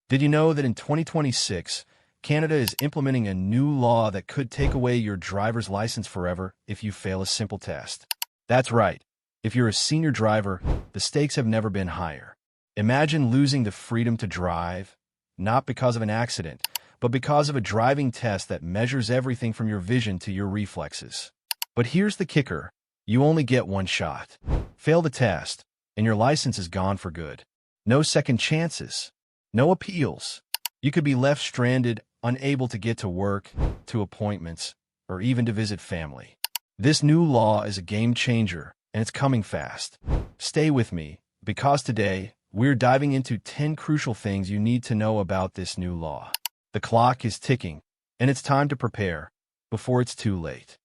Did you know that in 2026, Canada is implementing a new law that could take away your driver's license forever if you fail a simple test? That's right. If you're a senior driver, the stakes have never been higher. Imagine losing the freedom to drive, not because of an accident, but because of a driving test that measures everything from your vision to your reflexes. But here's the kicker. You only get one shot. Fail the test, and your license is gone for good. No second chances. No appeals. You could be left stranded, unable to get to work, to appointments, or even to visit family. This new law is a game changer, and it's coming fast. Stay with me, because today, we're diving into 10 crucial things you need to know about this new law. The clock is ticking, and it's time to prepare, before it's too late.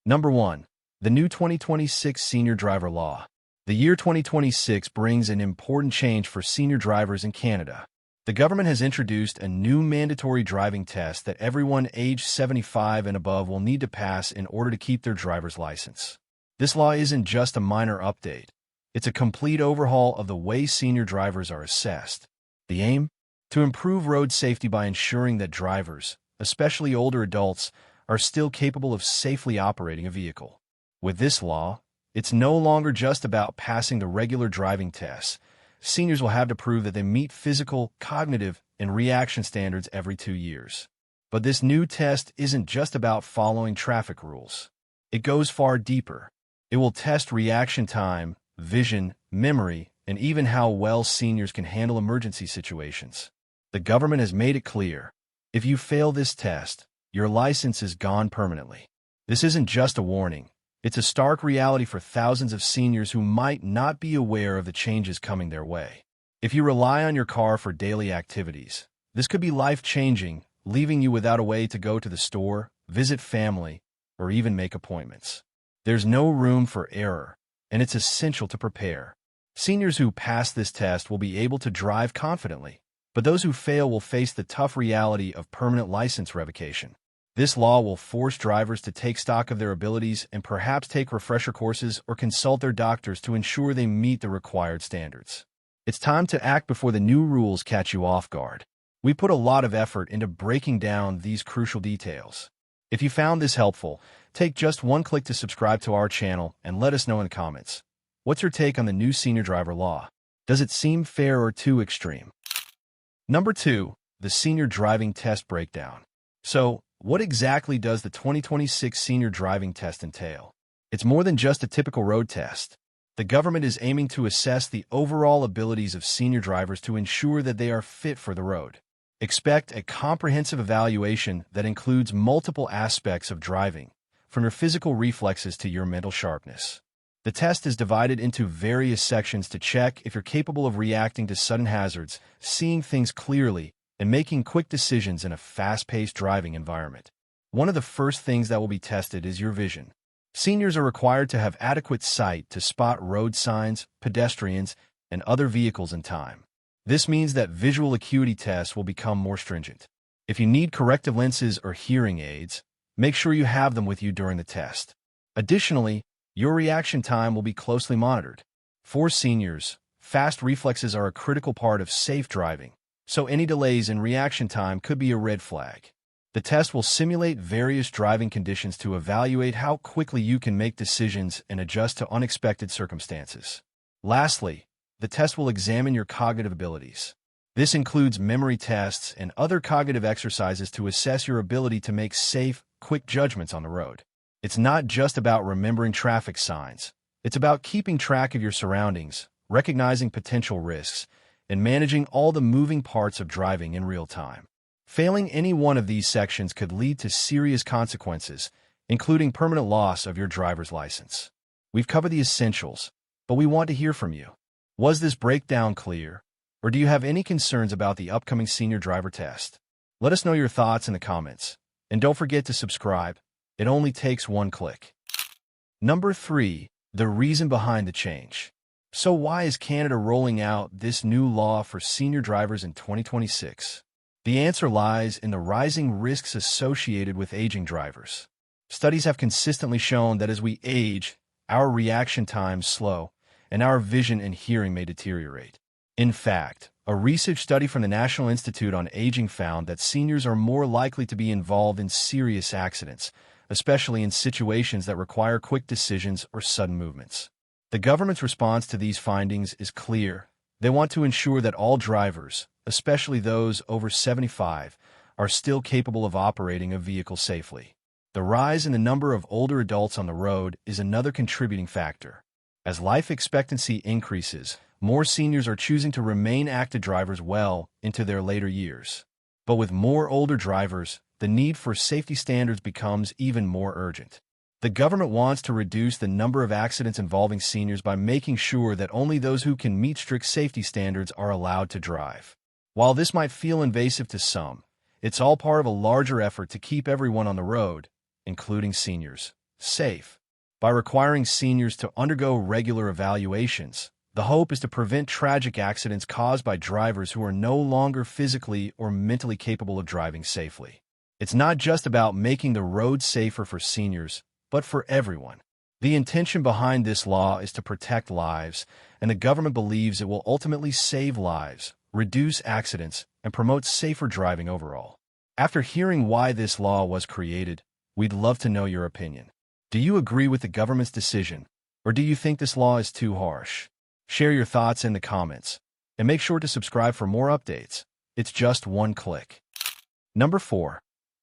Number 1. The new 2026 Senior Driver Law. The year 2026 brings an important change for senior drivers in Canada. The government has introduced a new mandatory driving test that everyone aged 75 and above will need to pass in order to keep their driver's license. This law isn't just a minor update. It's a complete overhaul of the way senior drivers are assessed. The aim? To improve road safety by ensuring that drivers, especially older adults, are still capable of safely operating a vehicle. With this law, it's no longer just about passing the regular driving tests. Seniors will have to prove that they meet physical, cognitive, and reaction standards every 2 years. But this new test isn't just about following traffic rules. It goes far deeper. It will test reaction time, vision, memory, and even how well seniors can handle emergency situations. The government has made it clear, if you fail this test, your license is gone permanently. This isn't just a warning. It's a stark reality for thousands of seniors who might not be aware of the changes coming their way. If you rely on your car for daily activities, this could be life-changing, leaving you without a way to go to the store, visit family, or even make appointments. There's no room for error, and it's essential to prepare. Seniors who pass this test will be able to drive confidently, but those who fail will face the tough reality of permanent license revocation. This law will force drivers to take stock of their abilities and perhaps take refresher courses or consult their doctors to ensure they meet the required standards. It's time to act before the new rules catch you off guard. We put a lot of effort into breaking down these crucial details. If you found this helpful, take just one click to subscribe to our channel and let us know in the comments. What's your take on the new senior driver law? Does it seem fair or too extreme? Number 2. The Senior Driving Test Breakdown. So, what exactly does the 2026 Senior Driving Test entail? It's more than just a typical road test. The government is aiming to assess the overall abilities of senior drivers to ensure that they are fit for the road. Expect a comprehensive evaluation that includes multiple aspects of driving, from your physical reflexes to your mental sharpness. The test is divided into various sections to check if you're capable of reacting to sudden hazards, seeing things clearly, and making quick decisions in a fast-paced driving environment. One of the first things that will be tested is your vision. Seniors are required to have adequate sight to spot road signs, pedestrians, and other vehicles in time. This means that visual acuity tests will become more stringent. If you need corrective lenses or hearing aids, make sure you have them with you during the test. Additionally, your reaction time will be closely monitored. For seniors, fast reflexes are a critical part of safe driving, so any delays in reaction time could be a red flag. The test will simulate various driving conditions to evaluate how quickly you can make decisions and adjust to unexpected circumstances. Lastly, the test will examine your cognitive abilities. This includes memory tests and other cognitive exercises to assess your ability to make safe, quick judgments on the road. It's not just about remembering traffic signs. It's about keeping track of your surroundings, recognizing potential risks, and managing all the moving parts of driving in real time. Failing any one of these sections could lead to serious consequences, including permanent loss of your driver's license. We've covered the essentials, but we want to hear from you. Was this breakdown clear, or do you have any concerns about the upcoming senior driver test? Let us know your thoughts in the comments, and don't forget to subscribe. It only takes one click. Number 3. The reason behind the change. So why is Canada rolling out this new law for senior drivers in 2026? The answer lies in the rising risks associated with aging drivers. Studies have consistently shown that as we age, our reaction times slow, and our vision and hearing may deteriorate. In fact, A research study from the National Institute on Aging found that seniors are more likely to be involved in serious accidents, especially in situations that require quick decisions or sudden movements. The government's response to these findings is clear. They want to ensure that all drivers, especially those over 75, are still capable of operating a vehicle safely. The rise in the number of older adults on the road is another contributing factor. As life expectancy increases, more seniors are choosing to remain active drivers well into their later years. But with more older drivers, the need for safety standards becomes even more urgent. The government wants to reduce the number of accidents involving seniors by making sure that only those who can meet strict safety standards are allowed to drive. While this might feel invasive to some, it's all part of a larger effort to keep everyone on the road, including seniors, safe. By requiring seniors to undergo regular evaluations, the hope is to prevent tragic accidents caused by drivers who are no longer physically or mentally capable of driving safely. It's not just about making the road safer for seniors, but for everyone. The intention behind this law is to protect lives, and the government believes it will ultimately save lives, reduce accidents, and promote safer driving overall. After hearing why this law was created, we'd love to know your opinion. Do you agree with the government's decision, or do you think this law is too harsh? Share your thoughts in the comments, and make sure to subscribe for more updates. It's just one click. Number 4.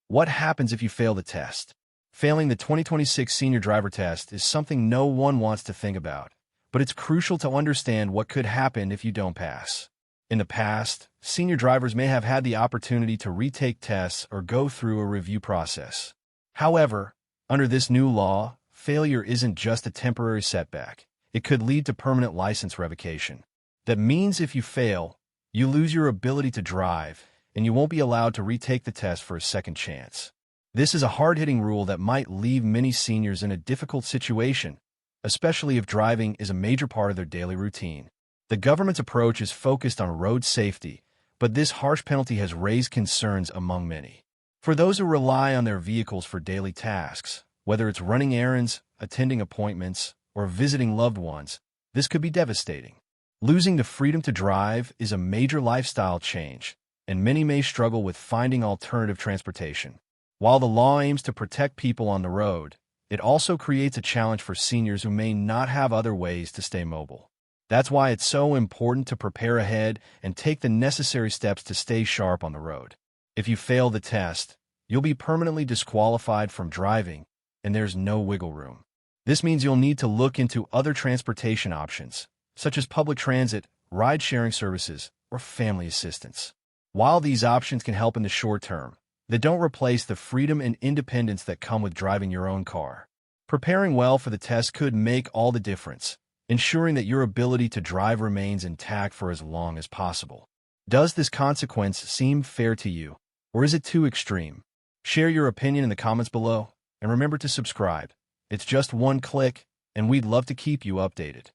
What happens if you fail the test? Failing the 2026 senior driver test is something no one wants to think about, but it's crucial to understand what could happen if you don't pass. In the past, senior drivers may have had the opportunity to retake tests or go through a review process. However, under this new law, failure isn't just a temporary setback. It could lead to permanent license revocation. That means if you fail, you lose your ability to drive, and you won't be allowed to retake the test for a second chance. This is a hard-hitting rule that might leave many seniors in a difficult situation, especially if driving is a major part of their daily routine. The government's approach is focused on road safety, but this harsh penalty has raised concerns among many. For those who rely on their vehicles for daily tasks, whether it's running errands, attending appointments, or visiting loved ones, this could be devastating. Losing the freedom to drive is a major lifestyle change, and many may struggle with finding alternative transportation. While the law aims to protect people on the road, it also creates a challenge for seniors who may not have other ways to stay mobile. That's why it's so important to prepare ahead and take the necessary steps to stay sharp on the road. If you fail the test, you'll be permanently disqualified from driving, and there's no wiggle room. This means you'll need to look into other transportation options, such as public transit, ride-sharing services, or family assistance. While these options can help in the short term, they don't replace the freedom and independence that come with driving your own car. Preparing well for the test could make all the difference, ensuring that your ability to drive remains intact for as long as possible. Does this consequence seem fair to you, or is it too extreme? Share your opinion in the comments below, and remember to subscribe. It's just one click, and we'd love to keep you updated.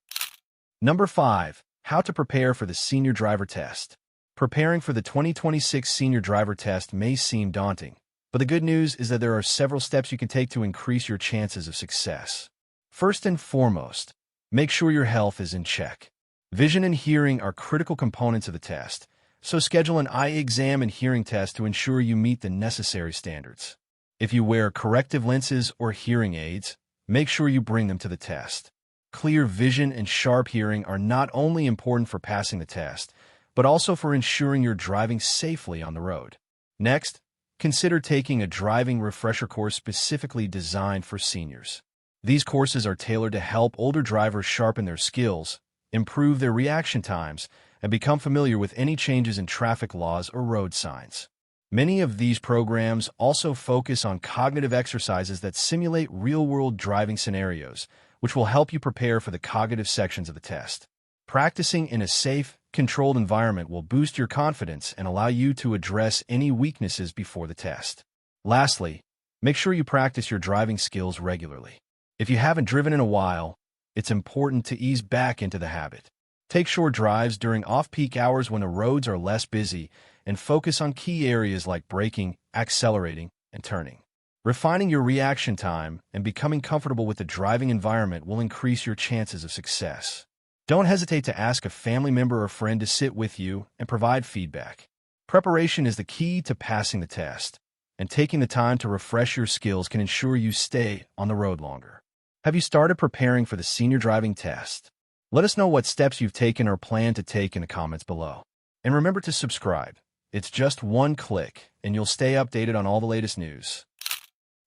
Number 5. How to prepare for the senior driver test. Preparing for the 2026 senior driver test may seem daunting, but the good news is that there are several steps you can take to increase your chances of success. First and foremost, make sure your health is in check. Vision and hearing are critical components of the test, so schedule an eye exam and hearing test to ensure you meet the necessary standards. If you wear corrective lenses or hearing aids, make sure you bring them to the test. Clear vision and sharp hearing are not only important for passing the test, but also for ensuring you're driving safely on the road. Next, consider taking a driving refresher course specifically designed for seniors. These courses are tailored to help older drivers sharpen their skills, improve their reaction times, and become familiar with any changes in traffic laws or road signs. Many of these programs also focus on cognitive exercises that simulate real-world driving scenarios, which will help you prepare for the cognitive sections of the test. Practicing in a safe, controlled environment will boost your confidence and allow you to address any weaknesses before the test. Lastly, make sure you practice your driving skills regularly. If you haven't driven in a while, it's important to ease back into the habit. Take short drives during off-peak hours when the roads are less busy and focus on key areas like braking, accelerating, and turning. Refining your reaction time and becoming comfortable with the driving environment will increase your chances of success. Don't hesitate to ask a family member or friend to sit with you and provide feedback. Preparation is the key to passing the test, and taking the time to refresh your skills can ensure you stay on the road longer. Have you started preparing for the senior driving test? Let us know what steps you've taken or plan to take in the comments below. And remember to subscribe. It's just one click, and you'll stay updated on all the latest news.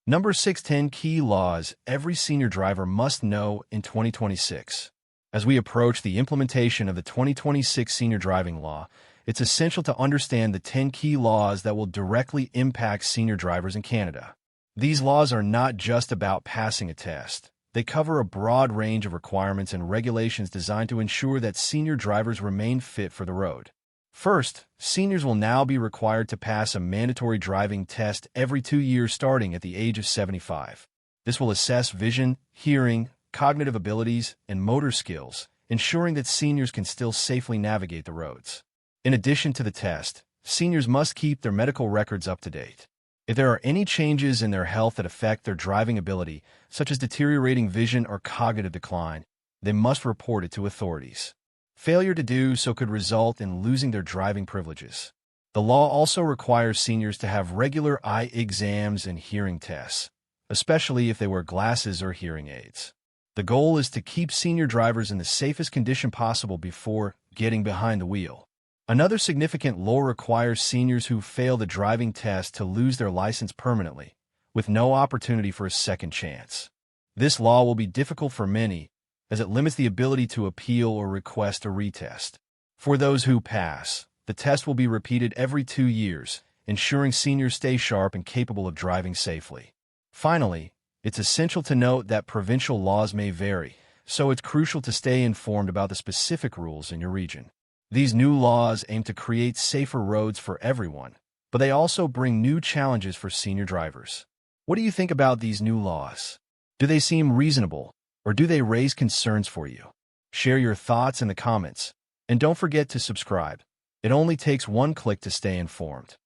Number 6, 10 key laws every senior driver must know in 2026. As we approach the implementation of the 2026 Senior Driving Law, it's essential to understand the 10 key laws that will directly impact senior drivers in Canada. These laws are not just about passing a test. They cover a broad range of requirements and regulations designed to ensure that senior drivers remain fit for the road. First, seniors will now be required to pass a mandatory driving test every 2 years starting at the age of 75. This will assess vision, hearing, cognitive abilities, and motor skills, ensuring that seniors can still safely navigate the roads. In addition to the test, seniors must keep their medical records up to date. If there are any changes in their health that affect their driving ability, such as deteriorating vision or cognitive decline, they must report it to authorities. Failure to do so could result in losing their driving privileges. The law also requires seniors to have regular eye exams and hearing tests, especially if they wear glasses or hearing aids. The goal is to keep senior drivers in the safest condition possible before getting behind the wheel. Another significant law requires seniors who fail the driving test to lose their license permanently, with no opportunity for a second chance. This law will be difficult for many, as it limits the ability to appeal or request a retest. For those who pass, the test will be repeated every 2 years, ensuring seniors stay sharp and capable of driving safely. Finally, it's essential to note that provincial laws may vary, so it's crucial to stay informed about the specific rules in your region. These new laws aim to create safer roads for everyone, but they also bring new challenges for senior drivers. What do you think about these new laws? Do they seem reasonable, or do they raise concerns for you? Share your thoughts in the comments, and don't forget to subscribe. It only takes one click to stay informed.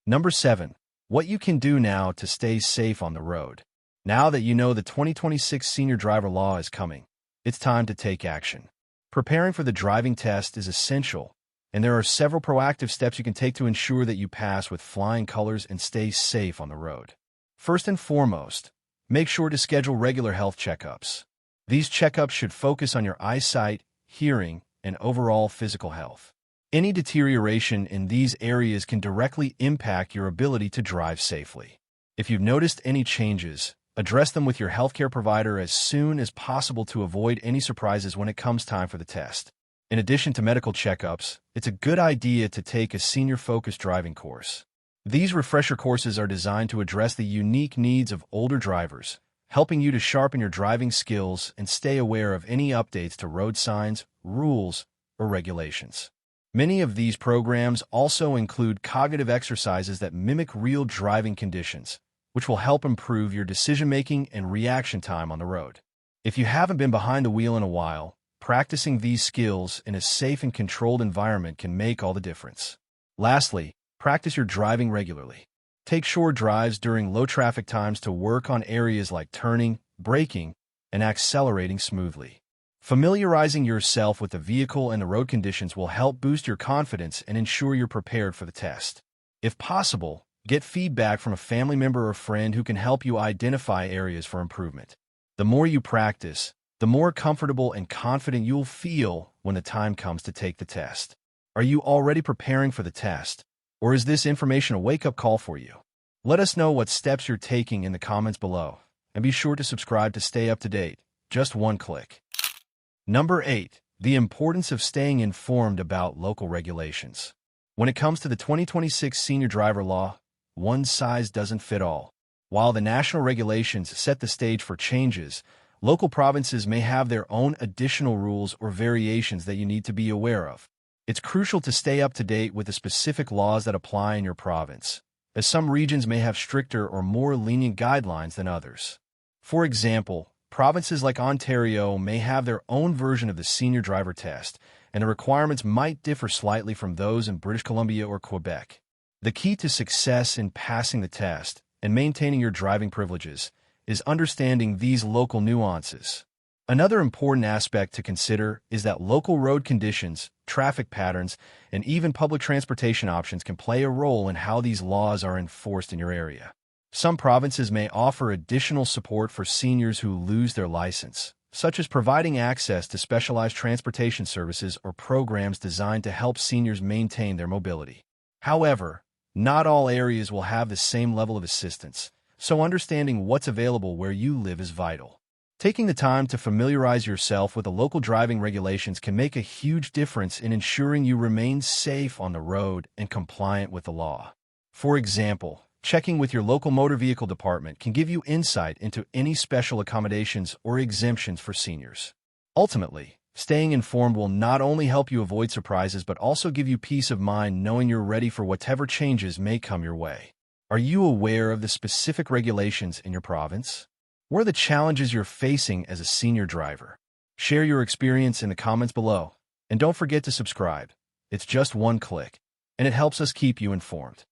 Number 7. What you can do now to stay safe on the road. Now that you know the 2026 Senior Driver Law is coming, it's time to take action. Preparing for the driving test is essential, and there are several proactive steps you can take to ensure that you pass with flying colors and stay safe on the road. First and foremost, make sure to schedule regular health checkups. These checkups should focus on your eyesight, hearing, and overall physical health. Any deterioration in these areas can directly impact your ability to drive safely. If you've noticed any changes, address them with your healthcare provider as soon as possible to avoid any surprises when it comes time for the test. In addition to medical checkups, it's a good idea to take a senior-focused driving course. These refresher courses are designed to address the unique needs of older drivers, helping you to sharpen your driving skills and stay aware of any updates to road signs, rules, or regulations. Many of these programs also include cognitive exercises that mimic real driving conditions, which will help improve your decision-making and reaction time on the road. If you haven't been behind the wheel in a while, practicing these skills in a safe and controlled environment can make all the difference. Lastly, practice your driving regularly. Take short drives during low traffic times to work on areas like turning, braking, and accelerating smoothly. Familiarizing yourself with the vehicle and the road conditions will help boost your confidence and ensure you're prepared for the test. If possible, get feedback from a family member or friend who can help you identify areas for improvement. The more you practice, the more comfortable and confident you'll feel when the time comes to take the test. Are you already preparing for the test, or is this information a wake-up call for you? Let us know what steps you're taking in the comments below, and be sure to subscribe to stay up to date. Just one click. Number 8. The importance of staying informed about local regulations. When it comes to the 2026 Senior Driver Law, one size doesn't fit all. While the national regulations set the stage for changes, local provinces may have their own additional rules or variations that you need to be aware of. It's crucial to stay up to date with the specific laws that apply in your province, as some regions may have stricter or more lenient guidelines than others. For example, provinces like Ontario may have their own version of the senior driver test, and the requirements might differ slightly from those in British Columbia or Quebec. The key to success in passing the test and maintaining your driving privileges is understanding these local nuances. Another important aspect to consider is that local road conditions, traffic patterns, and even public transportation options can play a role in how these laws are enforced in your area. Some provinces may offer additional support for seniors who lose their license, such as providing access to specialized transportation services or programs designed to help seniors maintain their mobility. However, not all areas will have the same level of assistance, so understanding what's available where you live is vital. Taking the time to familiarize yourself with the local driving regulations can make a huge difference in ensuring you remain safe on the road and compliant with the law. For example, checking with your local motor vehicle department can give you insight into any special accommodations or exemptions for seniors. Ultimately, staying informed will not only help you avoid surprises but also give you peace of mind knowing you're ready for whatever changes may come your way. Are you aware of the specific regulations in your province? What are the challenges you're facing as a senior driver? Share your experience in the comments below. And don't forget to subscribe. It's just one click, and it helps us keep you informed.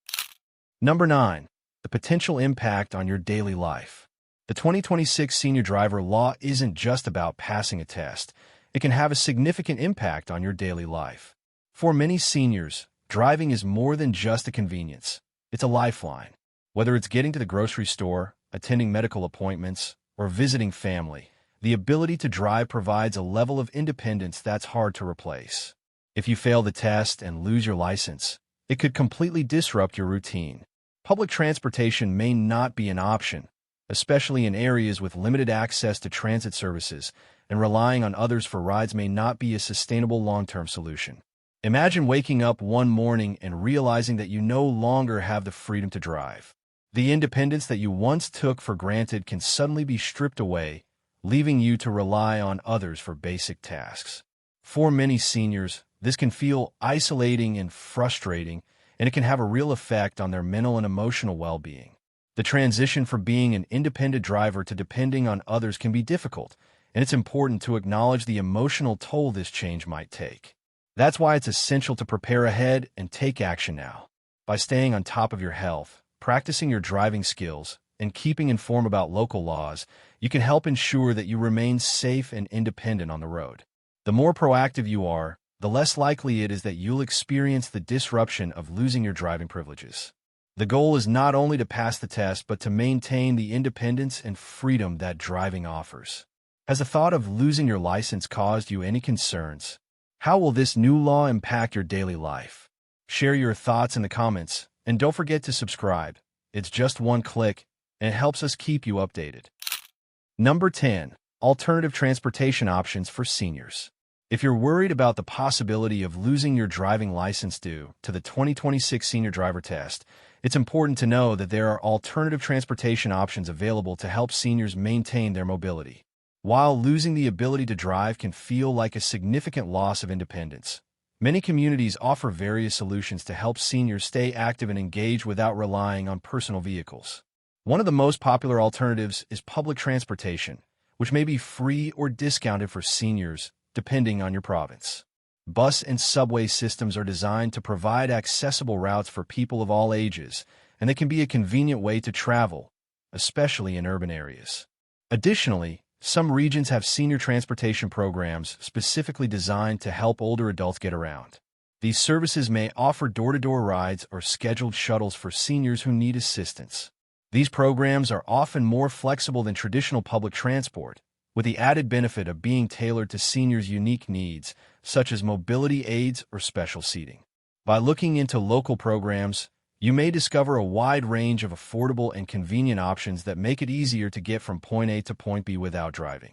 Number 9. The potential impact on your daily life. The 2026 Senior Driver Law isn't just about passing a test. It can have a significant impact on your daily life. For many seniors, driving is more than just a convenience. It's a lifeline. Whether it's getting to the grocery store, attending medical appointments, or visiting family, the ability to drive provides a level of independence that's hard to replace. If you fail the test and lose your license, it could completely disrupt your routine. Public transportation may not be an option, especially in areas with limited access to transit services, and relying on others for rides may not be a sustainable long-term solution. Imagine waking up one morning and realizing that you no longer have the freedom to drive. The independence that you once took for granted can suddenly be stripped away, leaving you to rely on others for basic tasks. For many seniors, this can feel isolating and frustrating, and it can have a real effect on their mental and emotional well-being. The transition from being an independent driver to depending on others can be difficult, and it's important to acknowledge the emotional toll this change might take. That's why it's essential to prepare ahead and take action now. By staying on top of your health, practicing your driving skills, and keeping informed about local laws, you can help ensure that you remain safe and independent on the road. The more proactive you are, the less likely it is that you'll experience the disruption of losing your driving privileges. The goal is not only to pass the test, but to maintain the independence and freedom that driving offers. Has the thought of losing your license caused you any concerns? How will this new law impact your daily life? Share your thoughts in the comments, and don't forget to subscribe. It's just one click, and it helps us keep you updated. Number 10. Alternative transportation options for seniors. If you're worried about the possibility of losing your driving license due to the 2026 Senior Driver Test, it's important to know that there are alternative transportation options available to help seniors maintain their mobility. While losing the ability to drive can feel like a significant loss of independence, many communities offer various solutions to help seniors stay active and engaged without relying on personal vehicles. One of the most popular alternatives is public transportation, which may be free or discounted for seniors, depending on your province. Bus and subway systems are designed to provide accessible routes for people of all ages, and they can be a convenient way to travel, especially in urban areas. Additionally, some regions have senior transportation programs specifically designed to help older adults get around. These services may offer door-to-door rides or scheduled shuttles for seniors who need assistance. These programs are often more flexible than traditional public transport, with the added benefit of being tailored to seniors' unique needs, such as mobility aids or special seating. By looking into local programs, you may discover a wide range of affordable and convenient options that make it easier to get from point A to point B without driving.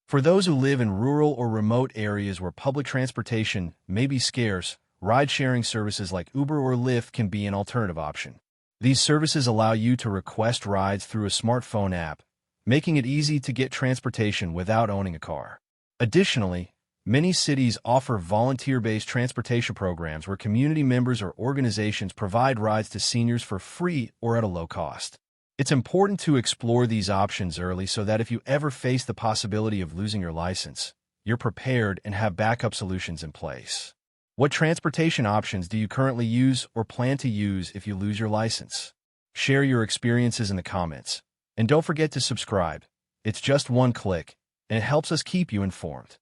For those who live in rural or remote areas where public transportation may be scarce, ride-sharing services like Uber or Lyft can be an alternative option. These services allow you to request rides through a smartphone app, making it easy to get transportation without owning a car. Additionally, many cities offer volunteer-based transportation programs where community members or organizations provide rides to seniors for free or at a low cost. It's important to explore these options early so that if you ever face the possibility of losing your license, you're prepared and have backup solutions in place. What transportation options do you currently use or plan to use if you lose your license? Share your experiences in the comments. And don't forget to subscribe. It's just one click, and it helps us keep you informed.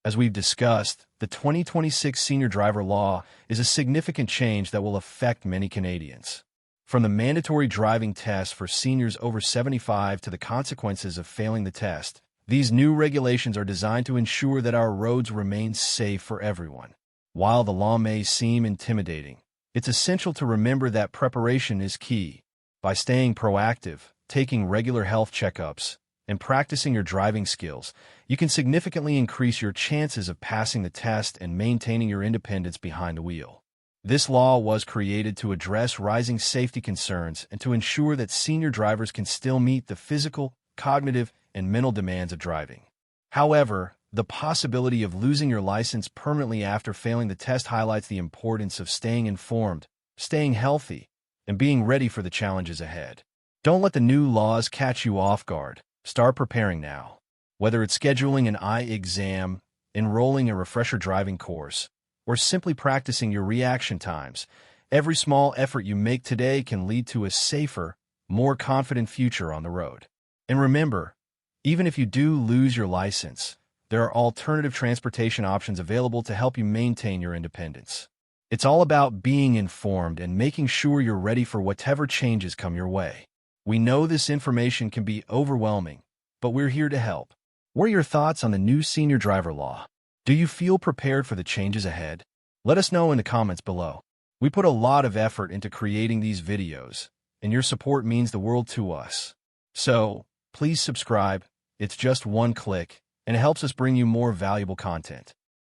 As we've discussed, the 2026 Senior Driver Law is a significant change that will affect many Canadians. From the mandatory driving test for seniors over 75 to the consequences of failing the test, these new regulations are designed to ensure that our roads remain safe for everyone. While the law may seem intimidating, it's essential to remember that preparation is key. By staying proactive, taking regular health checkups, and practicing your driving skills, you can significantly increase your chances of passing the test and maintaining your independence behind the wheel. This law was created to address rising safety concerns and to ensure that senior drivers can still meet the physical, cognitive, and mental demands of driving. However, the possibility of losing your license permanently after failing the test highlights the importance of staying informed, staying healthy, and being ready for the challenges ahead. Don't let the new laws catch you off guard. Start preparing now. Whether it's scheduling an eye exam, enrolling in a refresher driving course, or simply practicing your reaction times, every small effort you make today can lead to a safer, more confident future on the road. And remember, even if you do lose your license, there are alternative transportation options available to help you maintain your independence. It's all about being informed and making sure you're ready for whatever changes come your way. We know this information can be overwhelming, but we're here to help. What are your thoughts on the new Senior Driver Law? Do you feel prepared for the changes ahead? Let us know in the comments below. We put a lot of effort into creating these videos, and your support means the world to us. So, please subscribe. It's just one click, and it helps us bring you more valuable content.